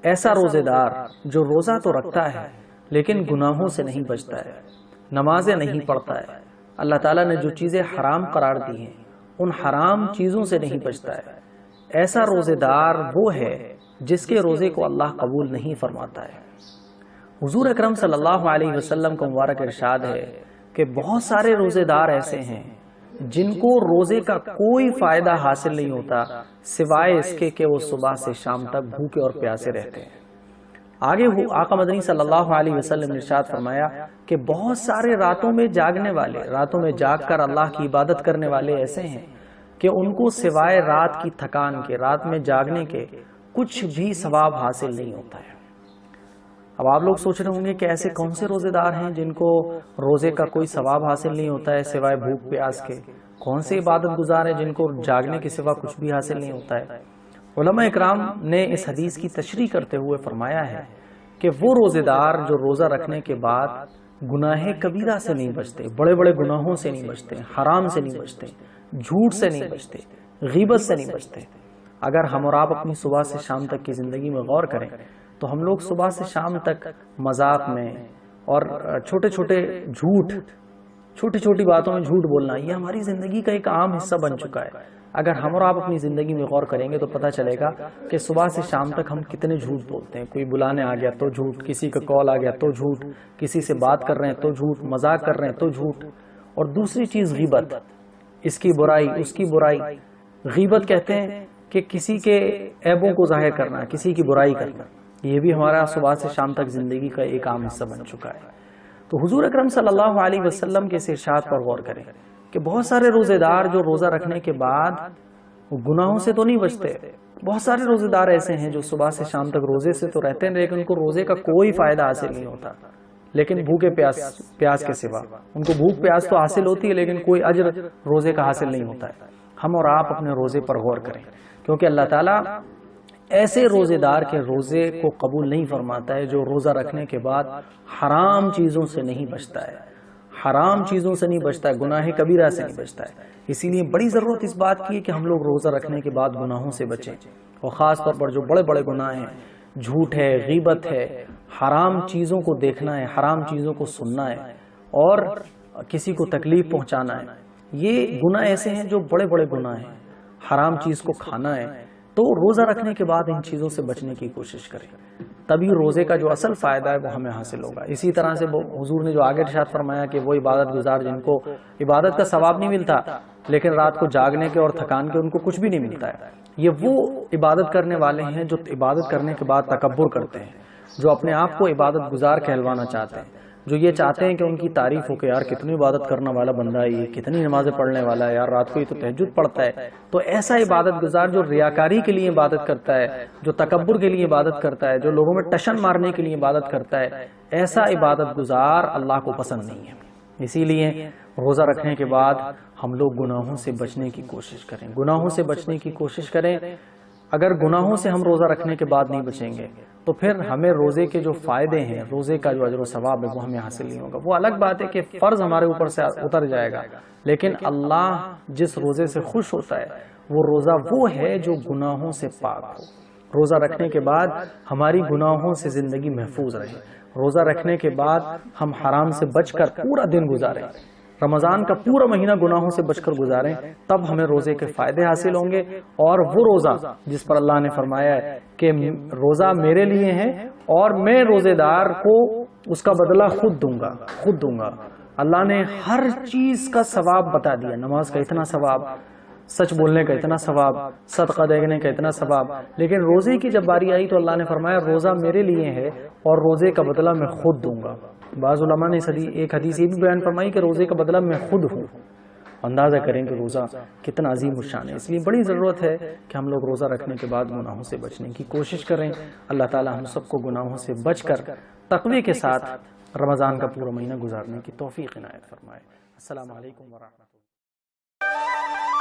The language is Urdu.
ایسا روزے دار جو روزہ تو رکھتا ہے لیکن گناہوں سے نہیں بچتا ہے، نمازیں نہیں پڑھتا ہے، اللہ تعالیٰ نے جو چیزیں حرام قرار دی ہیں ان حرام چیزوں سے نہیں بچتا ہے، ایسا روزے دار وہ ہے جس کے روزے کو اللہ قبول نہیں فرماتا ہے۔ حضور اکرم صلی اللہ علیہ وسلم کا مبارک ارشاد ہے کہ بہت سارے روزے دار ایسے ہیں جن کو روزے کا کوئی فائدہ حاصل نہیں ہوتا سوائے اس کے کہ وہ صبح سے شام تک بھوکے اور پیاسے رہتے ہیں۔ آگے آقا مدنی صلی اللہ علیہ وسلم نے ارشاد فرمایا کہ بہت سارے راتوں میں جاگنے والے، راتوں میں جاگ کر اللہ کی عبادت کرنے والے ایسے ہیں کہ ان کو سوائے رات کی تھکان کے، رات میں جاگنے کے کچھ بھی ثواب حاصل نہیں ہوتا ہے۔ اب آپ لوگ سوچ رہے ہوں گے کہ ایسے کون سے روزے دار ہیں جن کو روزے کا کوئی ثواب حاصل نہیں ہوتا ہے سوائے بھوک پیاس کے؟ کون سے عبادت گزار ہیں جن کو جاگنے کے سوا کچھ بھی حاصل نہیں ہوتا ہے؟ علماء اکرام نے اس حدیث کی تشریح کرتے ہوئے فرمایا ہے کہ وہ روزے دار جو روزہ رکھنے کے بعد گناہ کبیرہ سے نہیں بچتے، بڑے بڑے گناہوں سے نہیں بچتے، حرام سے نہیں بچتے، جھوٹ سے نہیں بچتے، غیبت سے نہیں بچتے۔ اگر ہم اور آپ اپنی صبح سے شام تک کی زندگی میں غور کریں تو ہم لوگ صبح سے شام تک مذاق میں اور چھوٹے چھوٹے جھوٹ، چھوٹی چھوٹی باتوں میں جھوٹ بولنا، یہ ہماری زندگی کا ایک عام حصہ بن چکا ہے۔ اگر ہم اور آپ اپنی زندگی میں غور کریں گے تو پتہ چلے گا کہ صبح سے شام تک ہم کتنے جھوٹ بولتے ہیں۔ کوئی بلانے آ گیا تو جھوٹ، کسی کا کال آ گیا تو جھوٹ، کسی سے بات کر رہے ہیں تو جھوٹ، مذاق کر رہے ہیں تو جھوٹ۔ اور دوسری چیز غیبت، اس کی برائی، اس کی برائی۔ غیبت کہتے ہیں کہ کسی کے عیبوں کو ظاہر کرنا، کسی کی برائی کرنا، یہ بھی ہمارا صبح سے شام تک زندگی کا ایک عام حصہ بن چکا ہے۔ تو حضور اکرم صلی اللہ علیہ وسلم کے اس ارشاد پر غور کریں کہ بہت سارے روزے دار جو روزہ رکھنے کے بعد گناہوں سے تو نہیں بچتے، بہت سارے روزے دار ایسے ہیں جو صبح سے شام تک روزے سے تو رہتے ہیں لیکن ان کو روزے کا کوئی فائدہ حاصل نہیں ہوتا، لیکن بھوکے پیاس کے سوا ان کو بھوک پیاس تو حاصل ہوتی ہے لیکن کوئی اجر روزے کا حاصل نہیں ہوتا ہے۔ ہم اور آپ اپنے روزے پر غور کریں کیونکہ اللہ تعالیٰ ایسے روزے دار کے روزے کو قبول نہیں فرماتا ہے جو روزہ رکھنے کے بعد حرام چیزوں سے نہیں بچتا ہے، حرام چیزوں سے نہیں بچتا ہے، گناہ کبیرہ سے نہیں بچتا ہے۔ اسی لیے بڑی ضرورت اس بات کی ہے کہ ہم لوگ روزہ رکھنے کے بعد گناہوں سے بچیں، اور خاص طور پر جو بڑے بڑے گناہ ہیں، جھوٹ ہے، غیبت ہے، حرام چیزوں کو دیکھنا ہے، حرام چیزوں کو سننا ہے اور کسی کو تکلیف پہنچانا ہے، یہ گناہ ایسے ہیں جو بڑے بڑے گناہ ہیں۔ حرام چیز کو کھانا ہے تو روزہ رکھنے کے بعد ان چیزوں سے بچنے کی کوشش کریں، تبھی روزے کا جو اصل فائدہ ہے وہ ہمیں حاصل ہوگا۔ اسی طرح سے حضور نے جو آگے ارشاد فرمایا کہ وہ عبادت گزار جن کو عبادت کا ثواب نہیں ملتا لیکن رات کو جاگنے کے اور تھکان کے ان کو کچھ بھی نہیں ملتا ہے، یہ وہ عبادت کرنے والے ہیں جو عبادت کرنے کے بعد تکبر کرتے ہیں، جو اپنے آپ کو عبادت گزار کہلوانا چاہتے ہیں، جو یہ چاہتے ہیں کہ ان کی تعریف ہو کہ یار کتنی عبادت کرنے والا بندہ ہے، یہ کتنی نمازیں پڑھنے والا ہے، یار رات کو یہ تو تہجد پڑھتا ہے۔ تو ایسا عبادت گزار جو ریاکاری کے لیے عبادت کرتا ہے، جو تکبر کے لیے عبادت کرتا ہے، جو لوگوں میں ٹشن مارنے کے لیے عبادت کرتا ہے، ایسا عبادت گزار اللہ کو پسند نہیں ہے۔ اسی لیے روزہ رکھنے کے بعد ہم لوگ گناہوں سے بچنے کی کوشش کریں، گناہوں سے بچنے کی کوشش کریں۔ اگر گناہوں سے ہم روزہ رکھنے کے بعد نہیں بچیں گے تو پھر ہمیں روزے کے جو فائدے ہیں، روزے کا جو اجر و ثواب ہے وہ ہمیں حاصل نہیں ہوگا۔ وہ الگ بات ہے کہ فرض ہمارے اوپر سے اتر جائے گا، لیکن اللہ جس روزے سے خوش ہوتا ہے وہ روزہ وہ ہے جو گناہوں سے پاک ہو۔ روزہ رکھنے کے بعد ہماری گناہوں سے زندگی محفوظ رہے، روزہ رکھنے کے بعد ہم حرام سے بچ کر پورا دن گزاریں، رمضان کا پورا مہینہ گناہوں سے بچ کر گزاریں، تب ہمیں روزے کے فائدے حاصل ہوں گے۔ اور وہ روزہ جس پر اللہ نے فرمایا ہے کہ روزہ میرے لیے ہے اور میں روزے دار کو اس کا بدلہ خود دوں گا۔ اللہ نے ہر چیز کا ثواب بتا دیا، نماز کا اتنا ثواب، سچ بولنے کا اتنا ثواب، صدقہ دینے کا اتنا ثواب، لیکن روزے کی جب باری آئی تو اللہ نے فرمایا روزہ میرے لیے ہے اور روزے کا بدلہ میں خود دوں گا۔ بعض علماء نے ایک حدیث یہ بھی بیان فرمائی کہ روزے کا بدلہ میں خود ہوں۔ اندازہ کریں کہ روزہ کتنا عظیم الشان ہے۔ اس لیے بڑی ضرورت ہے کہ ہم لوگ روزہ رکھنے کے بعد گناہوں سے بچنے کی کوشش کریں۔ اللہ تعالی ہم سب کو گناہوں سے بچ کر تقوی کے ساتھ رمضان کا پورا مہینہ گزارنے کی توفیق عنایت فرمائے۔ السلام علیکم ورحمۃ اللہ۔